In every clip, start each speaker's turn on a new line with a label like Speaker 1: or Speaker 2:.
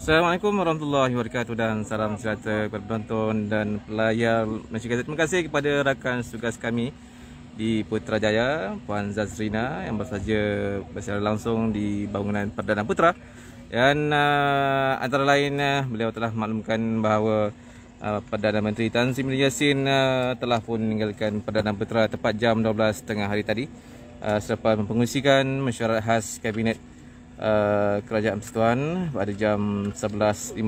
Speaker 1: Assalamualaikum warahmatullahi wabarakatuh dan salam sejahtera kepada penonton dan pelayar Malaysia Gazette. Terima kasih kepada rakan tugas kami di Putrajaya, Puan Zazrina yang bersaja bersecara langsung di bangunan Perdana Putra. Dan antara lain beliau telah maklumkan bahawa Perdana Menteri Tan Sri Yassin telah pun meninggalkan Perdana Putra tepat jam 12.30 hari tadi selepas mempengerusikan mesyuarat khas Kabinet Kerajaan Persekutuan pada jam 11.50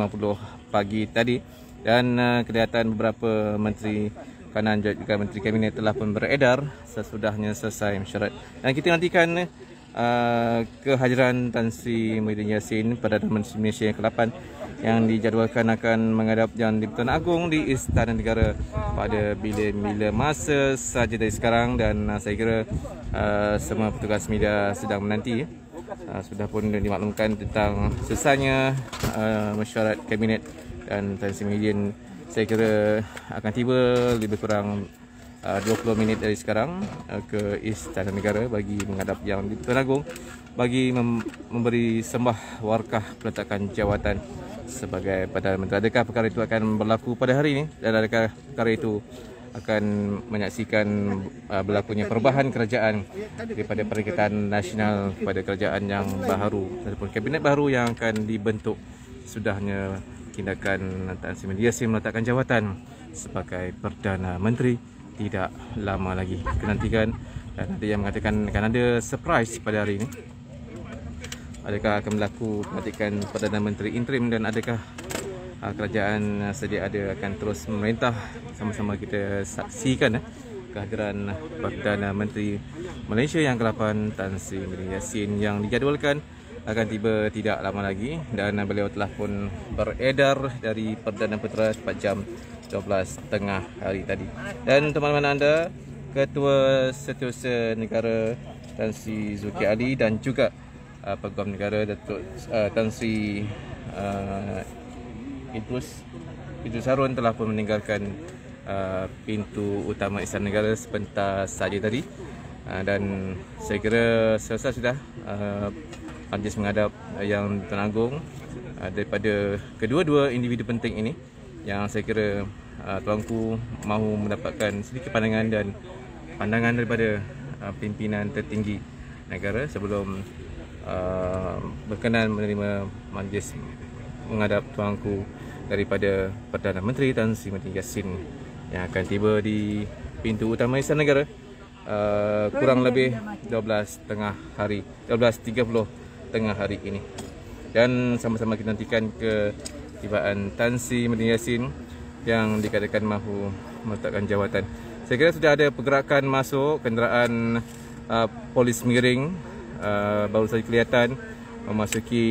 Speaker 1: pagi tadi. Dan kelihatan beberapa menteri kanan juga menteri kabinet telah pun beredar sesudahnya selesai mesyuarat. Dan kita nantikan kehadiran Tan Sri Yassin, Perdana Menteri Malaysia yang ke-8 yang dijadualkan akan menghadap Yang di-Pertuan Agong di Istana Negara pada bila-bila masa saja dari sekarang. Dan saya kira semua petugas media sedang menanti. Sudah pun dimaklumkan tentang selesainya mesyuarat kabinet, dan Tan Sri Yassin saya kira akan tiba lebih kurang 20 minit dari sekarang ke Istana Negara bagi menghadap Yang di-Pertuan Agong bagi memberi sembah warkah peletakan jawatan sebagai Perdana Menteri. Adakah perkara itu akan berlaku pada hari ini, dan adakah perkara itu akan menyaksikan berlakunya perubahan kerajaan daripada Perikatan Nasional kepada kerajaan yang baharu ataupun kabinet baru yang akan dibentuk sudahnya tindakan Tan Sri Yassin meletakkan jawatan sebagai Perdana Menteri tidak lama lagi. Kita nantikan, dan ada yang mengatakan akan ada surprise pada hari ini. Adakah akan berlaku pelantikan Perdana Menteri interim, dan adakah kerajaan sedia ada akan terus memerintah? Sama-sama kita saksikan kehadiran Perdana Menteri Malaysia yang ke-8 Tan Sri Yassin yang dijadualkan akan tiba tidak lama lagi. Dan beliau telah pun beredar dari Perdana Putra tepat jam 12.30 hari tadi. Dan teman-teman anda, Ketua Setiausaha Negara Tan Sri Zulkifli Ali dan juga Peguam Negara Datuk Tan Sri Idrus Harun telah pun meninggalkan pintu utama Istana Negara sebentar saja tadi. Dan saya kira selesai sudah majlis menghadap Yang di-Pertuan Agong daripada kedua-dua individu penting ini, yang saya kira tuanku mahu mendapatkan sedikit pandangan daripada pimpinan tertinggi negara sebelum berkenan menerima majlis menghadap tuanku daripada Perdana Menteri Tan Sri Yassin yang akan tiba di pintu utama Istana Negara kurang lebih 12.30 tengah hari ini. Dan sama-sama kita nantikan ketibaan Tan Sri Yassin yang dikatakan mahu meletakkan jawatan. Saya kira sudah ada pergerakan masuk kenderaan polis miring baru saja kelihatan memasuki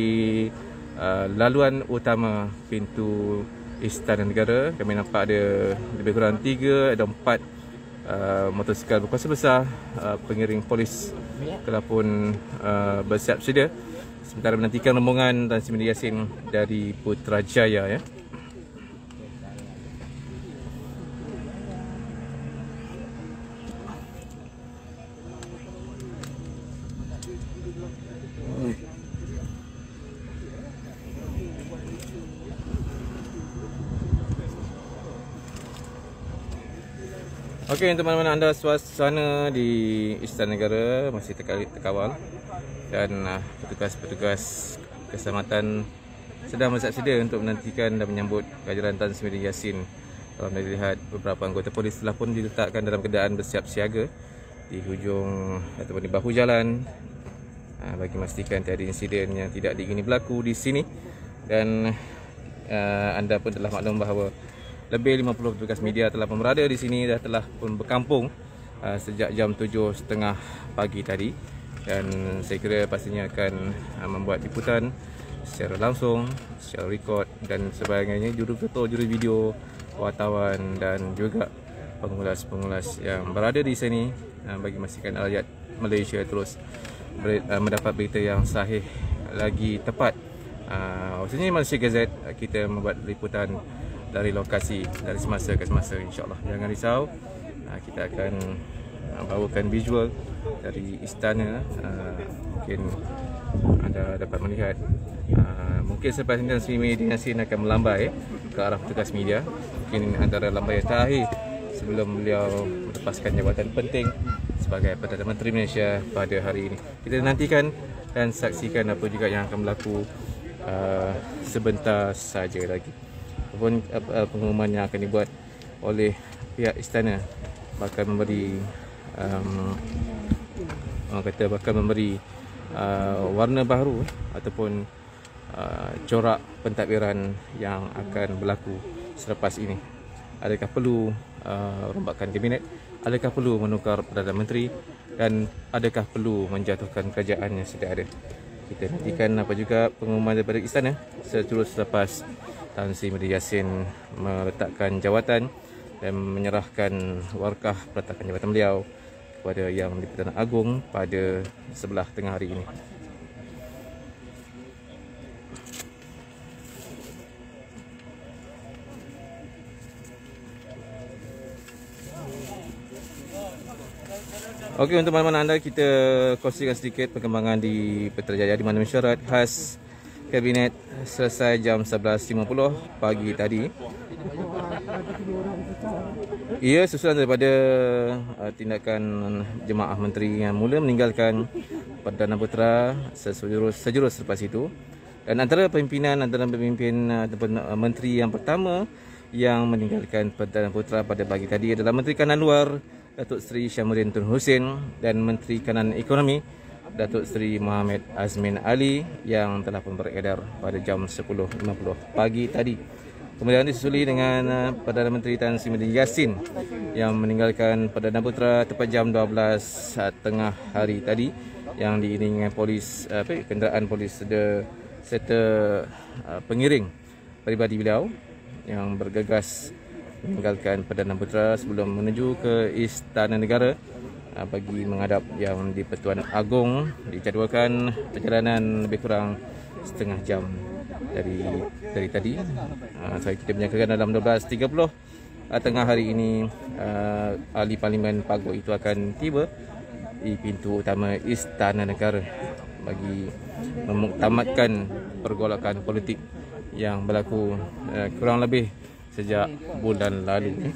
Speaker 1: laluan utama pintu Istana Negara. Kami nampak ada lebih kurang 3 atau 4 motosikal berkuasa besar pengiring polis telah pun bersiap sedia sementara menantikan rombongan Tan Sri Yassin dari Putrajaya ya. Okey teman-teman anda, suasana di Istana Negara masih terkawal dan petugas-petugas keselamatan sedang bersiap sedia untuk menantikan dan menyambut kehadiran Tan Sri Yassin. Kalau anda lihat, beberapa anggota polis telah pun diletakkan dalam keadaan bersiap siaga di hujung ataupun di bahu jalan bagi memastikan tiada insiden yang tidak diingini berlaku di sini. Dan anda pun telah maklum bahawa lebih 50 petugas media telah pun berada di sini dan telah pun berkampung sejak jam 7.30 pagi tadi. Dan saya kira pastinya akan membuat liputan secara langsung, secara rekod dan sebagainya, juru-foto, juru video, wartawan dan juga pengulas-pengulas yang berada di sini bagi memastikan rakyat Malaysia terus mendapat berita yang sahih lagi tepat. Khususnya Malaysia Gazette, kita membuat liputan dari lokasi, dari semasa ke semasa, insyaAllah. Jangan risau, kita akan bawakan visual dari istana. Mungkin anda dapat melihat mungkin selepas ini Tan Sri Muhyiddin Yassin akan melambai ke arah petugas media. Mungkin antara lambaian terakhir sebelum beliau melepaskan jabatan penting sebagai Perdana Menteri Malaysia pada hari ini. Kita nantikan dan saksikan apa juga yang akan berlaku sebentar saja lagi. Apapun pengumuman yang akan dibuat oleh pihak istana bakal memberi warna baru ataupun corak pentadbiran yang akan berlaku selepas ini. Adakah perlu rombakan kabinet? Adakah perlu menukar Perdana Menteri? Dan adakah perlu menjatuhkan kerajaan yang sedia ada? Kita nantikan apa juga pengumuman daripada istana sejurus selepas Tan Sri Muhyiddin Yassin meletakkan jawatan dan menyerahkan warkah peletakan jabatan beliau kepada Yang di-Pertuan Agong pada sebelah tengah hari ini. Okey, untuk mana-mana anda, kita kongsikan sedikit perkembangan di Putrajaya di mana mesyuarat khas Kabinet selesai jam 11.50 pagi tadi. Ia susulan daripada tindakan jemaah menteri yang mula meninggalkan Perdana Putra sejurus selepas itu. Dan antara pemimpin ataupun menteri yang pertama yang meninggalkan Perdana Putra pada pagi tadi adalah Menteri Kanan Luar Datuk Seri Syamsuddin Tun Hussein dan Menteri Kanan Ekonomi Datuk Seri Mohamed Azmin Ali yang telah pun beredar pada jam 10.50 pagi tadi. Kemudian disusuli dengan Perdana Menteri Tan Sri Muhyiddin Yassin yang meninggalkan Perdana Putra tepat jam 12 tengah hari tadi, yang diiringi polis kenderaan polis serta pengiring peribadi beliau yang bergegas meninggalkan Perdana Putra sebelum menuju ke Istana Negara bagi menghadap Yang di-Pertuan Agong. Dijadualkan perjalanan lebih kurang setengah jam dari tadi. Kita menyangkakan dalam 12.30 tengah hari ini ahli Parlimen Pagoh itu akan tiba di pintu utama Istana Negara bagi memuktamadkan pergolakan politik yang berlaku kurang lebih sejak bulan lalu.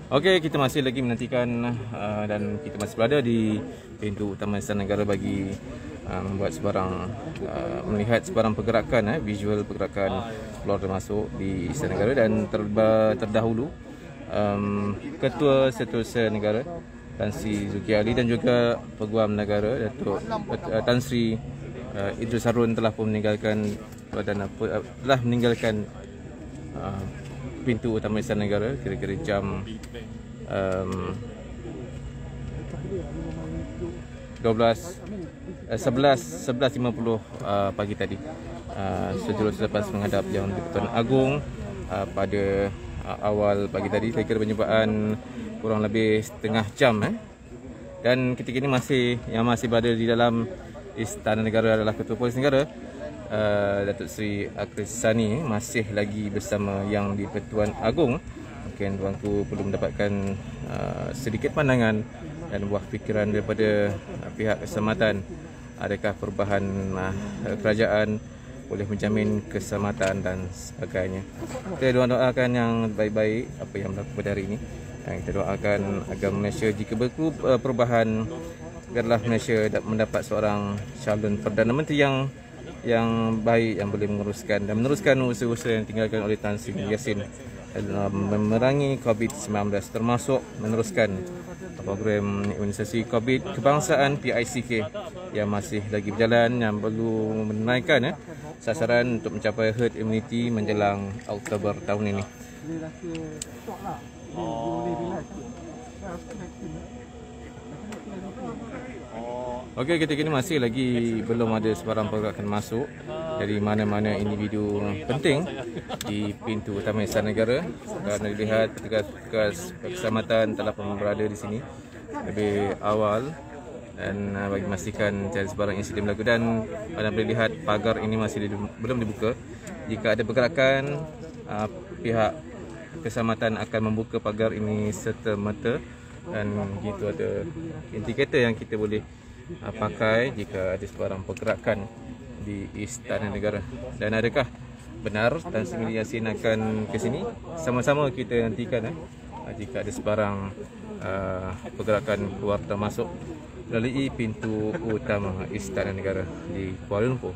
Speaker 1: Okey, kita masih lagi menantikan dan kita masih berada di pintu utama Istana Negara bagi membuat melihat sebarang pergerakan, visual pergerakan keluar dan masuk di Istana Negara. Dan terdahulu Ketua Setiausaha Negara Tan Sri Zulkifli dan juga Peguam Negara Datuk Tan Sri Idris Harun telah pun meninggalkan pintu utama Istana Negara kira-kira jam 11.50 pagi tadi, sejurus selepas menghadap Yang di-Pertuan Agong pada awal pagi tadi. Saya kira perjumpaan kurang lebih setengah jam dan ketika ini masih berada di dalam Istana Negara adalah Ketua Polis Negara Datuk Seri Akris Sani, masih lagi bersama Yang di-Pertuan Agong. Mungkin tuanku perlu mendapatkan sedikit pandangan dan buah fikiran daripada pihak keselamatan. Adakah perubahan kerajaan boleh menjamin keselamatan dan sebagainya. Kita doakan yang baik-baik apa yang berlaku pada hari ini. Dan kita doakan agar Malaysia, jika berlaku perubahan, agarlah Malaysia mendapat seorang calon Perdana Menteri yang baik, yang boleh meneruskan usaha-usaha yang ditinggalkan oleh Tan Sri Muhyiddin Yassin dalam memerangi COVID-19, termasuk meneruskan program imunisasi COVID kebangsaan PICK yang masih lagi berjalan, yang perlu menaikkan sasaran untuk mencapai herd immunity menjelang Oktober tahun ini. Okey, ketika ini masih lagi belum ada sebarang pergerakan masuk dari mana-mana individu penting di pintu utama Istana Negara. Kerana dilihat petugas keselamatan telah pun berada di sini lebih awal dan bagi memastikan tiada sebarang insiden berlaku. Dan anda boleh lihat pagar ini masih belum dibuka. Jika ada pergerakan, pihak keselamatan akan membuka pagar ini serta-merta, dan gitu ada indikator yang kita boleh pakai jika ada sebarang pergerakan di Istana Negara. Dan adakah benar Tan Sri Muhyiddin Yassin akan ke sini? Sama-sama kita nantikan jika ada sebarang pergerakan keluar dan masuk melalui pintu utama Istana Negara di Kuala Lumpur.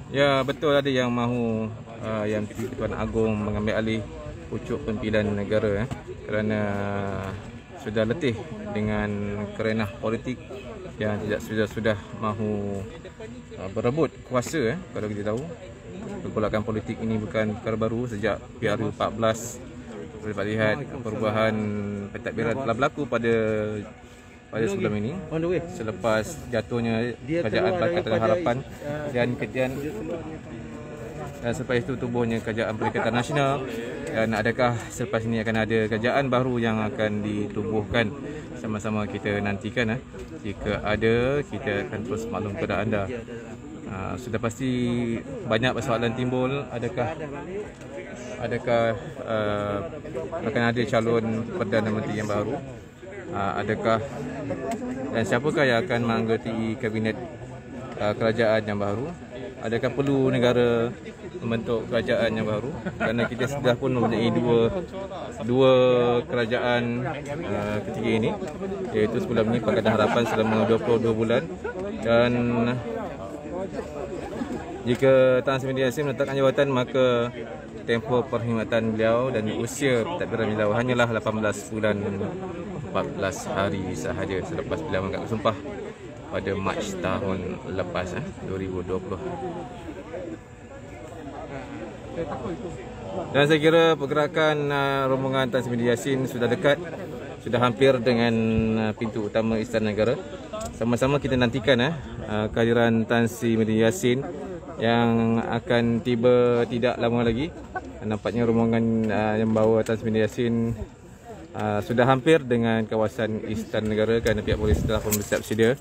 Speaker 1: Ya, betul ada yang mahu yang Tuan Agong mengambil alih pucuk pimpinan negara kerana sudah letih dengan kerenah politik yang tidak sudah mahu berebut kuasa. Kalau kita tahu, pergolakan politik ini bukan perkara baru. Sejak PRU 14 boleh lihat perubahan pentadbiran telah berlaku pada sebelum ini, selepas jatuhnya Kerajaan Pakatan Harapan dan selepas itu tubuhnya Kerajaan Perikatan Nasional. Dan adakah selepas ini akan ada kerajaan baru yang akan ditubuhkan? Sama-sama kita nantikan. Jika ada, kita akan terus maklum kepada anda. Sudah pasti banyak persoalan timbul. Adakah akan ada calon Perdana Menteri yang baru? Adakah dan siapakah yang akan menganggoti kabinet kerajaan yang baru? Adakah perlu negara membentuk kerajaan yang baru? Kerana kita sudah pun mempunyai dua kerajaan ketiga ini, iaitu sebelum ini Pakatan Harapan selama 22 bulan. Dan jika Tan Sri Muhyiddin Yassin meletakkan jawatan, maka tempoh perkhidmatan beliau dan usia pentadbiran beliau hanyalah 18 bulan 14 hari sahaja selepas beliau mengangkat bersumpah pada Mac tahun lepas 2020. Dan saya kira pergerakan rombongan Tan Sri Muhyiddin Yassin sudah dekat, sudah hampir dengan pintu utama Istana Negara. Sama-sama kita nantikan kehadiran Tan Sri Muhyiddin Yassin yang akan tiba tidak lama lagi. Nampaknya rombongan yang bawa Tan Sri Muhyiddin Yassin sudah hampir dengan kawasan Istana Negara, kerana pihak polis telah pun bersiap sedia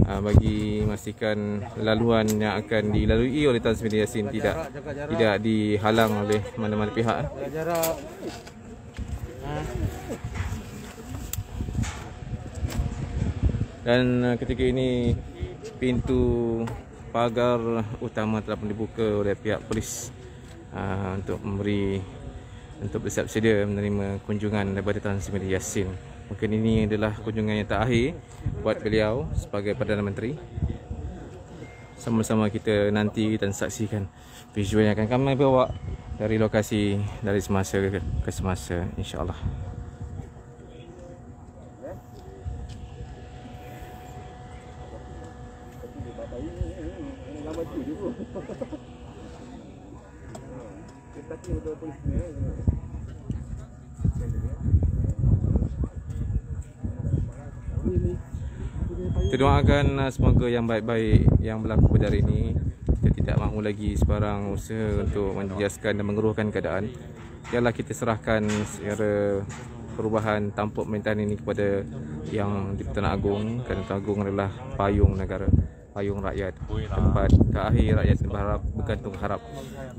Speaker 1: bagi memastikan laluan yang akan dilalui oleh Tan Sri Muhyiddin Yassin tidak dihalang oleh mana-mana pihak. Dan ketika ini pintu pagar utama telah pun dibuka oleh pihak polis untuk bersiap sedia menerima kunjungan daripada Tan Sri Muhyiddin Yassin. Mungkin ini adalah kunjungan yang terakhir buat beliau sebagai Perdana Menteri. Sama-sama kita nanti dan saksikan visual yang akan kami bawa dari lokasi dari semasa ke semasa, insya-Allah. Kita doakan semoga yang baik-baik yang berlaku pada hari ini. Kita tidak mahu lagi sebarang usaha untuk menjejaskan dan mengeruhkan keadaan. Biarlah kita serahkan secara perubahan tampuk pemerintahan ini kepada Yang di-Pertuan Agong, kerana Tuan Agong adalah payung negara, payung rakyat, tempat terakhir rakyat berharap, bergantung harap.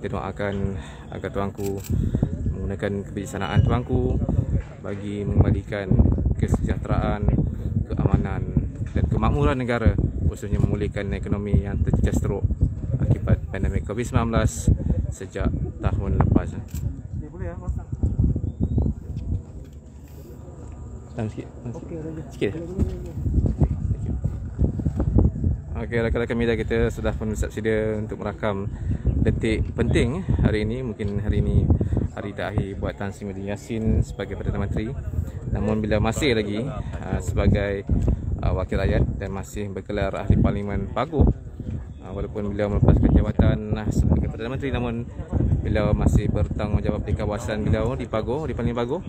Speaker 1: Kita doakan agar tuanku menggunakan kebijaksanaan tuanku bagi mengembalikan kesejahteraan, keamanan dan kemakmuran negara, khususnya memulihkan ekonomi yang terjejas teruk akibat pandemik COVID-19 sejak tahun lepas. Sikit. Okey, rakan-rakan media kita sudah pun bersiap sedia untuk merakam detik penting hari ini. Mungkin hari ini hari terakhir buat Tan Sri Muhyiddin Yassin sebagai Perdana Menteri. Namun bila masih lagi sebagai wakil rakyat dan masih bergelar ahli Parlimen Paguh, walaupun beliau melepaskan jawatan sebagai Perdana Menteri, namun beliau masih bertanggungjawab di kawasan beliau di Paguh, di Parlimen Paguh.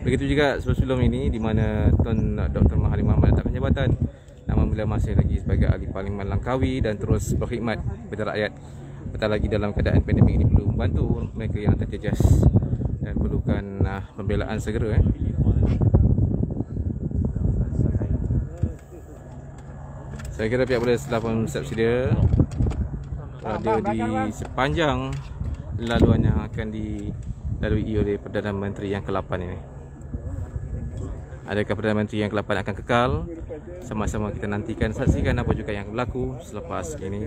Speaker 1: Begitu juga sebelum ini di mana Tuan Dr. Mahathir Mohamad letakkan jabatan, namun beliau masih lagi sebagai ahli Parlimen Langkawi dan terus berkhidmat kepada rakyat. Apatah lagi dalam keadaan pandemik ini perlu membantu mereka yang terjejas dan perlukan pembelaan segera. Saya kira pihak polis telah pun siap sedia berada di sepanjang laluan yang akan dilalui oleh Perdana Menteri yang ke-8 ini. Adakah Perdana Menteri yang ke-8 akan kekal? Sama-sama kita nantikan, saksikan apa juga yang berlaku selepas ini.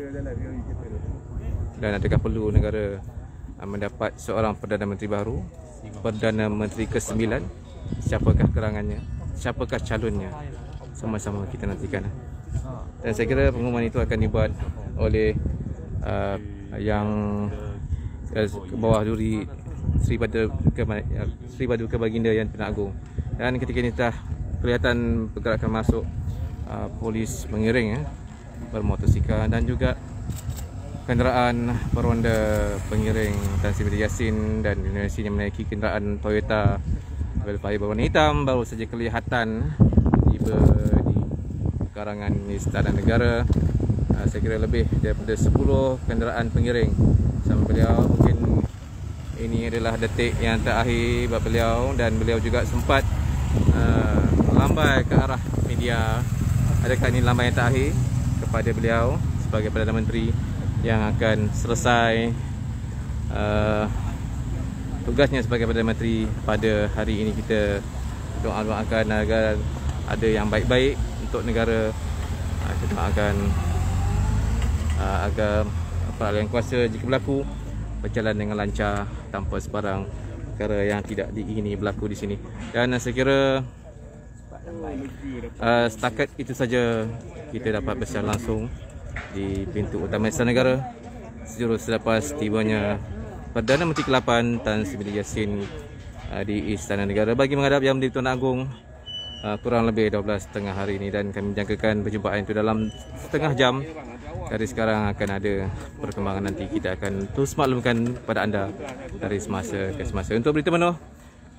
Speaker 1: Dan adakah perlu negara mendapat seorang Perdana Menteri baru, Perdana Menteri ke-9? Siapakah gerangannya? Siapakah calonnya? Sama-sama kita nantikan. Dan saya kira pengumuman itu akan dibuat oleh yang ke bawah duri Sri Paduka Baginda Yang Dipertuan Agong. Dan ketika ini telah kelihatan pergerakan masuk polis mengiring bermotosikal dan juga kenderaan peronda pengiring Tan Sri Yassin dan Indonesia yang menaiki kenderaan Toyota Velfire berwarna hitam baru saja kelihatan tiba di karangan Istana Negara. Saya kira lebih daripada 10 kenderaan pengiring sama beliau. Mungkin ini adalah detik yang terakhir buat beliau dan beliau juga sempat melambai ke arah media. Adakah ini lambai yang terakhir kepada beliau sebagai Perdana Menteri yang akan selesai tugasnya sebagai Perdana Menteri pada hari ini? Kita doakan agar ada yang baik-baik untuk negara. Kita doakan agar peralihan kuasa jika berlaku berjalan dengan lancar tanpa sebarang perkara yang tidak diingini berlaku di sini. Dan saya kira setakat itu saja kita dapat bersiar langsung di pintu utama Istana Negara sejurus selepas tibanya Perdana Menteri ke-8 Tan Sri Yassin di Istana Negara bagi menghadap Yang Dipertuan Agong kurang lebih 12.30 hari ini. Dan kami menjangkakan perjumpaan itu dalam setengah jam dari sekarang. Akan ada perkembangan, nanti kita akan terus maklumkan kepada anda dari semasa ke semasa. Untuk berita penuh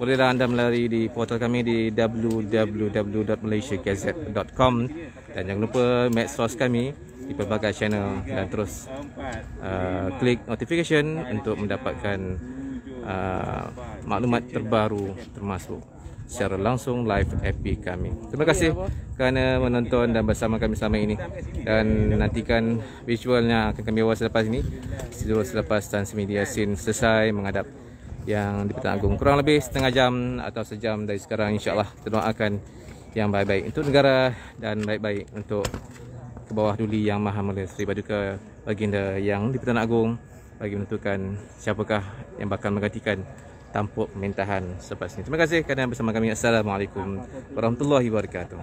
Speaker 1: bolehlah anda melalui di portal kami di www.malaysiagazette.com dan jangan lupa medsos kami di pelbagai channel dan terus klik notification untuk mendapatkan maklumat terbaru termasuk secara langsung live FB kami. Terima kasih kerana menonton dan bersama kami selama ini, dan nantikan visualnya akan kami bawa selepas ini, selepas Tan Sri Yassin selesai menghadap Yang Dipertuan Agong kurang lebih setengah jam atau sejam dari sekarang. InsyaAllah kita doakan yang baik-baik untuk negara dan baik-baik untuk ke bawah duli Yang Maha Mulia Sri Paduka Baginda Yang Dipertuan Agong bagi menentukan siapakah yang bakal menggantikan tampuk pemerintahan selepas ini. Terima kasih kerana bersama kami. Assalamualaikum warahmatullahi wabarakatuh.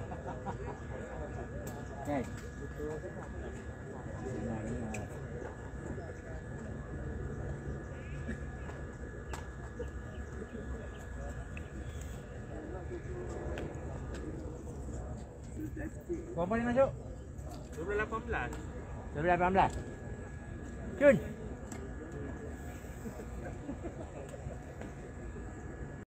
Speaker 2: Berapa ni masuk? 12.18. 12.18. Cun.